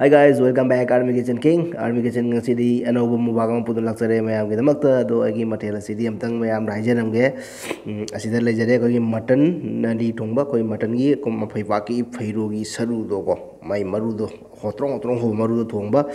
Hi guys, welcome back Army Kitchen King. Army Kitchen ngasidi anauba mubagam pudun laksare mayam ge damakta do agi mathela sidi amtang mayam raijanamge asida lejare ko mutton nadi thongba ko mutton gi ko mafai paki phairo gi saru do ko mai maru do hotrong hotrong ho maru do thongba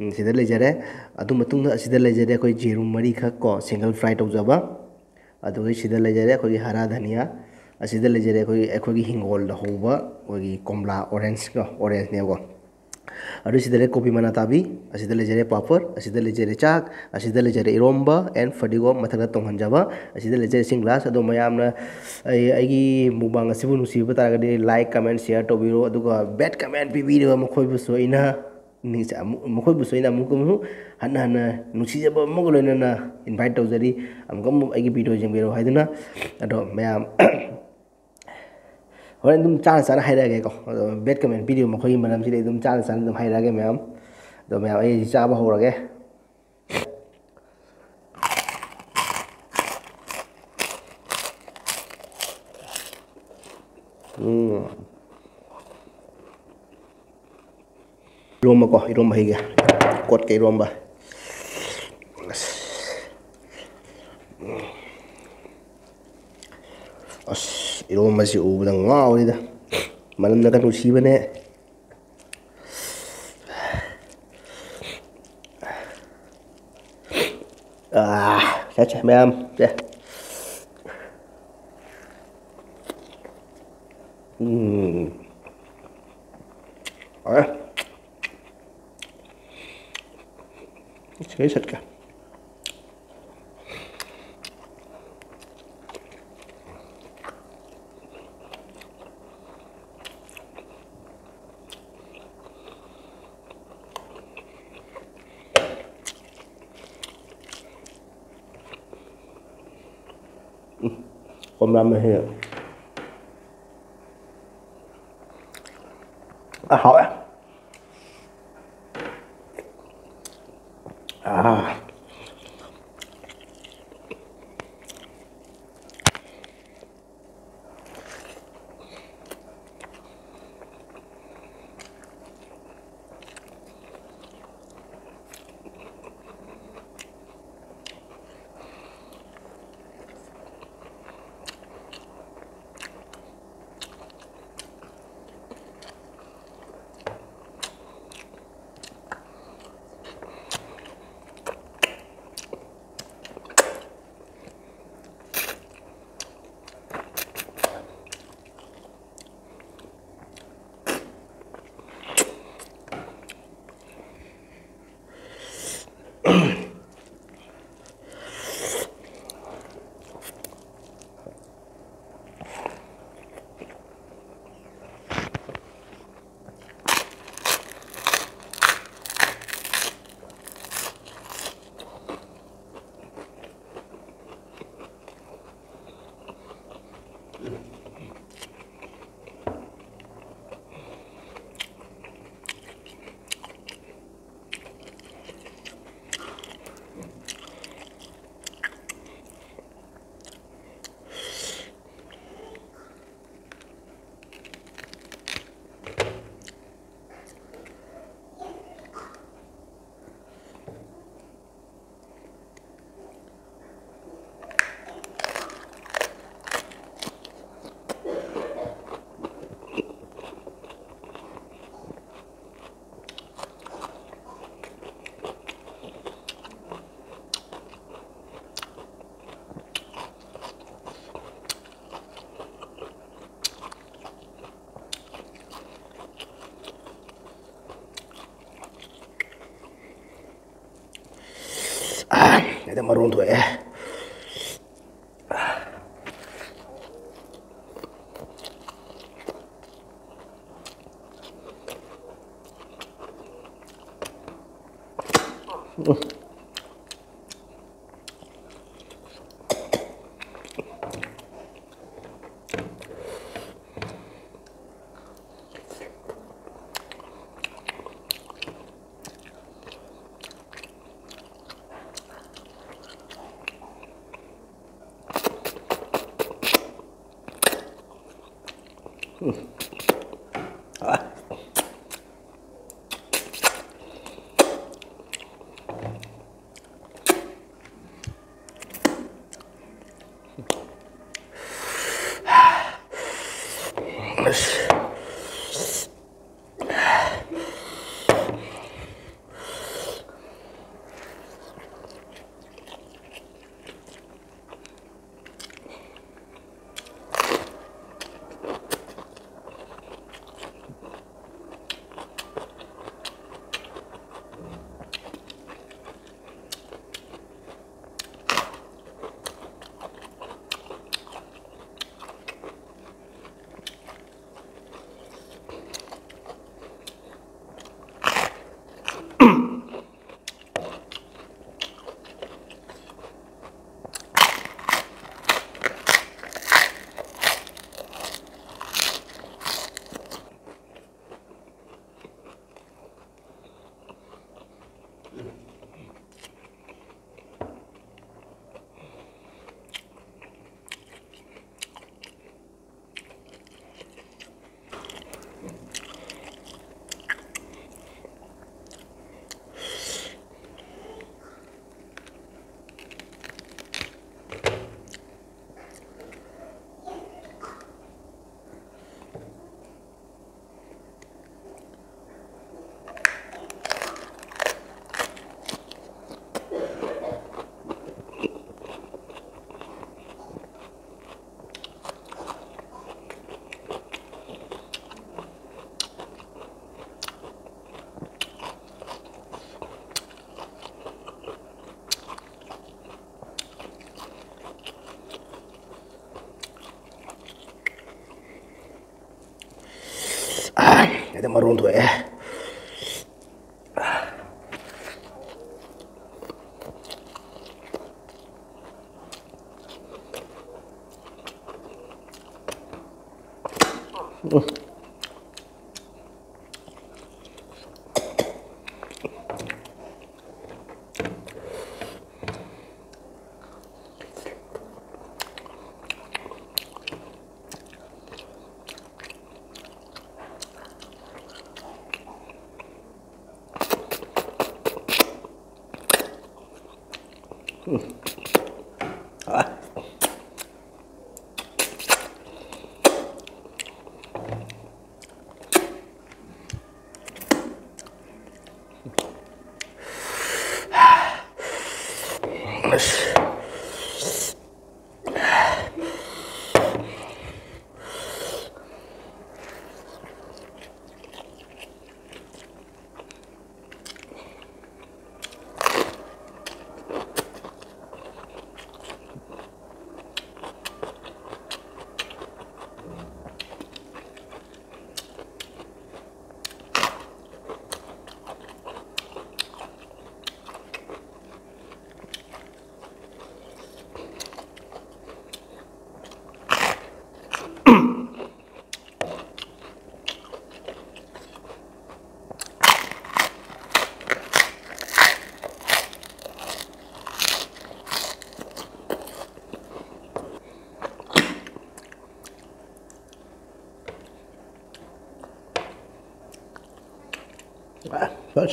sida lejare adu matung asida lejare ko jerum mari khak ko single fry tawjaba adu sida lejare ko hara dhania asida lejare ko ekhogi hingol da hoba ko komla orange ko orange ne ko Aduh sida le kopi mana tabi, asida le jere papar, asida le jere chak, asida le jere iromba, and fadigo mathaga tonghan jaba, asida le jere singlas, ado mayamna aigi mubang asibu nusi batara gadi like, comment, share to biro, aduga bad comment bibiro makoi buso ina ni sa makoi buso ina mukum hana hana nusi jaba mogolo na invite to jadi amkam aigi video jeng biro haiduna ado mayam Horen dum chana sana hairage ko bet comment video ma khoi manam sile dum chana sana dum hairage ma'am do ma'am ai cha ba horage iromba ko iromba higa kot ke iromba iromba si ubda ngawida manam na kan usibane Caca ma'am ya Sekali ka Hôm nay mình hiểu hỏi Ada marun tu Ada marunto ya.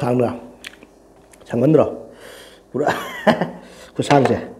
상나 상만들어 불어 그 상세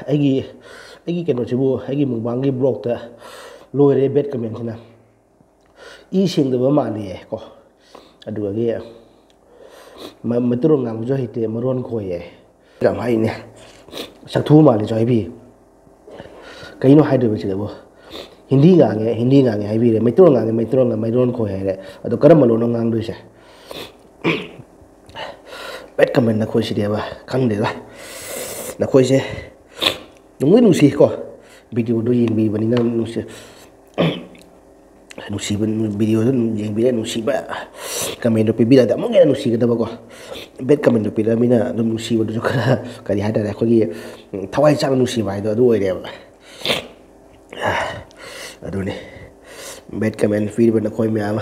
ꯑꯩꯒꯤ ꯀꯩꯅꯣꯁꯤꯕꯨ ꯑꯩꯒꯤ ꯃꯨꯛꯕꯥꯡꯒꯤ ꯕ꯭ꯂꯣꯛꯇ ꯂꯣꯏꯔꯦ ꯕꯦꯠ ꯀꯃꯦꯟꯁꯤꯅ ꯁꯦꯡꯗꯕ ꯃꯥꯜꯂꯤꯌꯦ ꯀꯣ ꯑꯗꯨꯒꯤ ꯃꯩꯇꯩꯂꯣꯟ ꯉꯥꯡꯕꯁꯨ ꯍꯩꯇꯦ ꯃꯔꯣꯟ ꯈꯣꯏꯌꯦ ꯌꯥꯝ ꯍꯩꯅꯦ ꯁꯛꯊꯨ ꯃꯥꯜꯂꯦꯁꯨ ꯍꯥꯏꯕꯤ ꯀꯩꯅꯣ ꯍꯥꯏꯗꯣꯏꯕ ꯁꯤꯗꯕꯨ ꯍꯤꯟꯗꯤ ꯉꯥꯡꯉꯦ ꯍꯥꯏꯕꯤꯔꯦ ꯃꯩꯇꯩꯂꯣꯟ ꯉꯥꯡꯉꯦ ꯃꯩꯇꯩꯂꯣꯟ ꯈꯣꯏ ꯍꯥꯏꯔꯦ ꯑꯗꯣ ꯀꯔꯝꯕ ꯂꯣꯟꯅꯣ ꯉꯥꯡꯗꯣꯏꯁꯦ ꯕꯦꯠ ꯀꯃꯦꯟ ꯅꯈꯣꯏꯁꯤꯗꯤꯕ ꯈꯪꯗꯦꯗ ꯅꯈꯣꯏꯁꯦ ꯅꯨꯡꯕꯨꯗꯤ ꯅꯨꯡꯁꯤꯀꯣ ꯚꯤꯗꯤꯑꯣꯗꯣ ꯌꯦꯡꯕꯤꯕꯅꯤꯅ ꯅꯨꯡꯁꯤꯕ ꯚꯤꯗꯤꯑꯣꯗꯣ ꯌꯦꯡꯕꯤꯔꯦ ꯅꯨꯡꯁꯤꯕ ꯀꯃꯦꯟꯗꯣ ꯄꯤꯕꯤꯔꯗꯤ ꯑꯃꯨꯛ ꯍꯦꯟꯅ ꯅꯨꯡꯁꯤꯒꯗꯕꯀꯣ ꯕꯦꯠ ꯀꯃꯦꯟꯗꯣ ꯄꯤꯔꯛꯑꯃꯤꯅ ꯑꯗꯨꯝ ꯅꯨꯡꯁꯤꯕꯗꯨꯁꯨ ꯈꯔ ꯀꯔꯤ ꯍꯥꯏꯇꯥꯔꯦ ꯑꯩꯈꯣꯏꯒꯤ ꯊꯋꯥꯏ ꯆꯥꯛꯅ ꯅꯨꯡꯁꯤꯕ ꯍꯥꯏꯗꯣ ꯑꯗꯨ ꯑꯣꯏꯔꯦꯕ ꯑꯗꯨꯅꯤ ꯕꯦꯠ ꯀꯃꯦꯟ ꯄꯤꯔꯤꯕ ꯅꯈꯣꯏ ꯃꯌꯥꯝ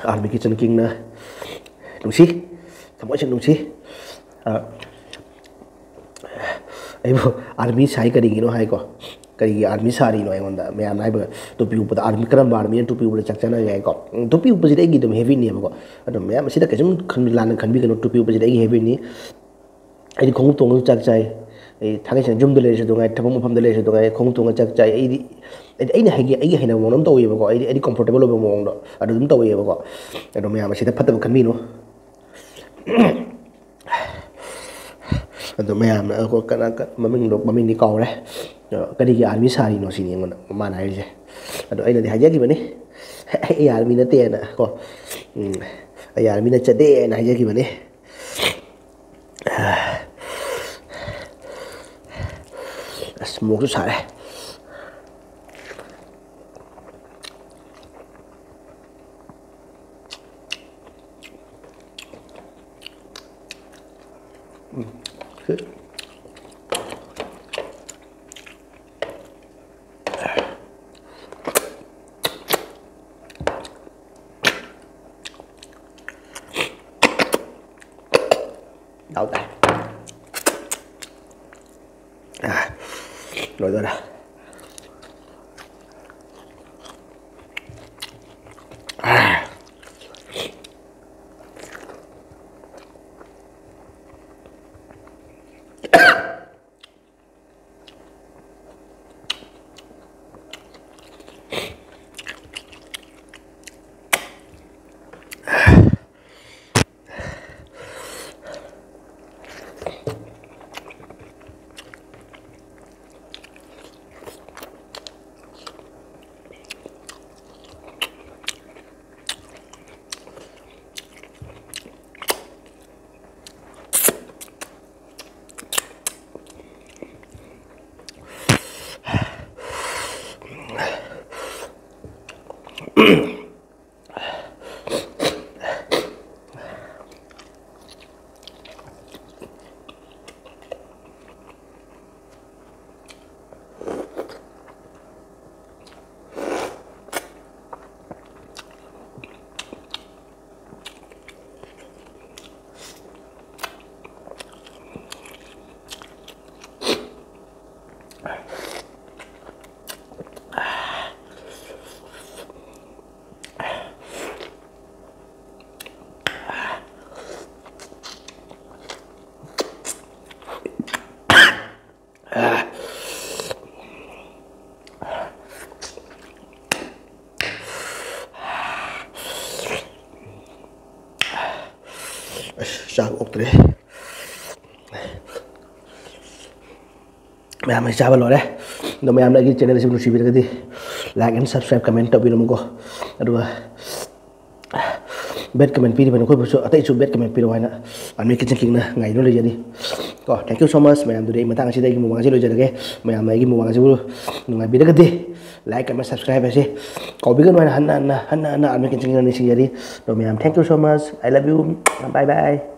ꯑꯥꯔꯃꯤ ꯀꯤꯆꯟ ꯀꯤꯡꯅ ꯅꯨꯡꯁꯤ ꯊꯃꯣꯏꯁꯦ ꯅꯨꯡꯁꯤ ꯑꯩꯕꯨ ꯑꯥꯔꯃꯤ ꯁꯥꯏ ꯀꯔꯤꯒꯤꯅꯣ ꯍꯥꯏꯀꯣ ꯀꯔꯤꯒꯤ ꯑꯥꯔꯃꯤ ꯁꯥꯔꯤꯅꯣ ꯑꯩꯉꯣꯟꯗ ꯃꯌꯥꯝꯅ ꯍꯥꯏꯕ ꯇꯨꯄꯤ ꯎꯞꯄꯗ ꯑꯥꯔꯃꯤ ꯀꯔꯝꯕ ꯑꯥꯔꯃꯤꯅ ꯇꯨꯄꯤ ꯎꯞꯄꯗ ꯆꯥꯛꯆꯅꯒꯦ ꯍꯥꯏꯀꯣ ꯇꯨꯄꯤ ꯎꯞꯄꯁꯤꯗꯤ ꯑꯩꯒꯤ ꯑꯗꯨꯝ ꯍꯦꯕꯤꯠꯅꯦꯕꯀꯣ ꯑꯗꯨꯝ ꯃꯌꯥꯝ ꯑꯁꯤꯗ ꯀꯩꯁꯨꯝ ꯂꯥꯟꯅ ꯈꯟꯕꯤꯒꯅꯨ ꯇꯨꯄꯤ ꯎꯞꯄꯁꯤꯗꯤ ꯑꯩꯒꯤ ꯍꯦꯕꯤꯠꯅꯤ ꯑꯩꯗꯤ ꯈꯣꯡꯎꯞ ꯇꯣꯡꯉꯁꯨ ꯆꯥꯛ ꯆꯥꯏ ꯑꯩ ꯊꯥꯡꯒꯩꯁꯦꯡꯅ ꯌꯨꯝꯗ ꯂꯩꯔꯁꯨ ꯑꯗꯨꯉꯥꯏ ꯊꯕꯛ ꯃꯐꯝꯗ ꯂꯩꯔꯁꯨ ꯑꯗꯨꯉꯥꯏ ꯈꯣꯡꯎꯞ ꯇꯣꯡꯉ ꯆꯥꯛ ꯆꯥꯏ ꯑꯩꯒꯤ ꯍꯩꯅꯕ ꯃꯑꯣꯡ ꯑꯃ ꯇꯧꯋꯦꯕꯀꯣ ꯑꯩꯗꯤ ꯀꯝꯐꯣꯔꯇꯦꯕꯜ ꯑꯣꯏꯕ ꯃꯑꯣꯡꯗꯣ ꯑꯗꯨ ꯑꯗꯨꯝ ꯇꯧꯋꯦꯕꯀꯣ ꯑꯗꯣ ꯃꯌꯥꯝ ꯑꯁꯤꯗ ꯐꯠꯇꯕ ꯈꯟꯕꯤꯅꯨ ꯑꯗꯣ ꯃꯌꯥꯝꯅ ꯃꯃꯤꯡꯗꯤ ꯀꯥꯎꯔꯦ ꯀꯔꯤꯒꯤ ꯑꯥꯔꯃꯤ ꯁꯥꯔꯤꯅꯣ ꯁꯤꯅꯤ ꯑꯩꯉꯣꯟꯗ ꯃꯥꯅ ꯍꯥꯏꯔꯤꯁꯦ ꯑꯗꯣ ꯑꯩꯅꯗꯤ ꯍꯥꯏꯖꯈꯤꯕꯅꯤ ꯑꯩ ꯑꯥꯔꯃꯤ ꯅꯠꯇꯦꯅ ꯀꯣ ꯑꯩ ꯑꯥꯔꯃꯤ ꯅꯠꯆꯗꯦꯅ ꯍꯥꯏꯖꯈꯤꯕꯅꯤ ꯑꯁ ꯃꯣꯔꯣꯛꯁꯨ ꯁꯥꯔꯦ ꯌꯥꯎꯗꯦ ꯂꯣꯏꯗꯣꯔꯦ ꯆꯥꯛ ꯑꯣꯛꯇ꯭ꯔꯦ ꯃꯌꯥꯝ ꯑꯩ ꯆꯥꯕ ꯂꯣꯏꯔꯦ ꯑꯗꯣ ꯃꯌꯥꯝꯅ ꯑꯩꯒꯤ ꯆꯦꯅꯦꯜ ꯑꯁꯤ ꯅꯨꯡꯁꯤꯕꯤꯔꯒꯗꯤ ꯂꯥꯏꯛ ꯑꯦꯟ ꯁꯕꯁꯀ꯭ꯔꯥꯏꯕ ꯀꯃꯦꯟ ꯇꯧꯕꯤꯔꯝꯃꯨꯀꯣ ꯑꯗꯨꯒ ꯕꯦꯠ ꯀꯃꯦꯟ ꯄꯤꯔꯤꯕ ꯅꯈꯣꯏꯕꯨꯁꯨ ꯑꯇꯩꯁꯨ ꯕꯦꯠ ꯀꯃꯦꯟ ꯄꯤꯔꯛꯑꯣ ꯍꯥꯏꯅ ꯑꯥꯔꯃꯤ ꯀꯤꯆꯟ ꯀꯤꯡꯅ ꯉꯥꯏꯗꯨꯅ ꯂꯩꯖꯔꯤ ꯀꯣ ꯊꯦꯡꯛ ꯌꯨ ꯁꯣ ꯃꯆ ꯃꯌꯥꯝꯗꯨꯗꯤ ꯑꯩ ꯃꯇꯥꯡ ꯑꯁꯤꯗ ꯑꯩꯒꯤ ꯃꯨꯛꯕꯥꯡꯁꯤ ꯂꯣꯏꯖꯔꯒꯦ ꯃꯌꯥꯝꯅ ꯑꯩꯒꯤ ꯃꯨꯛꯕꯥꯡꯁꯤꯕꯨ ꯅꯨꯡꯉꯥꯏꯕꯤꯔꯒꯗꯤ ꯂꯥꯏꯛ ꯀꯃꯦꯟ ꯁꯕꯁꯀ꯭ꯔꯥꯏꯕ ꯑꯁꯤ ꯀꯥꯎꯕꯤꯒꯅꯨ ꯍꯥꯏꯅ ꯍꯟꯅ ꯍꯟꯅ ꯑꯥꯔꯃꯤ ꯀꯤꯆꯟ ꯀꯤꯡꯅ ꯅꯤꯡꯁꯤꯡꯖꯔꯤ ꯑꯗꯣ ꯃꯌꯥꯝ thank you so much I love you bye by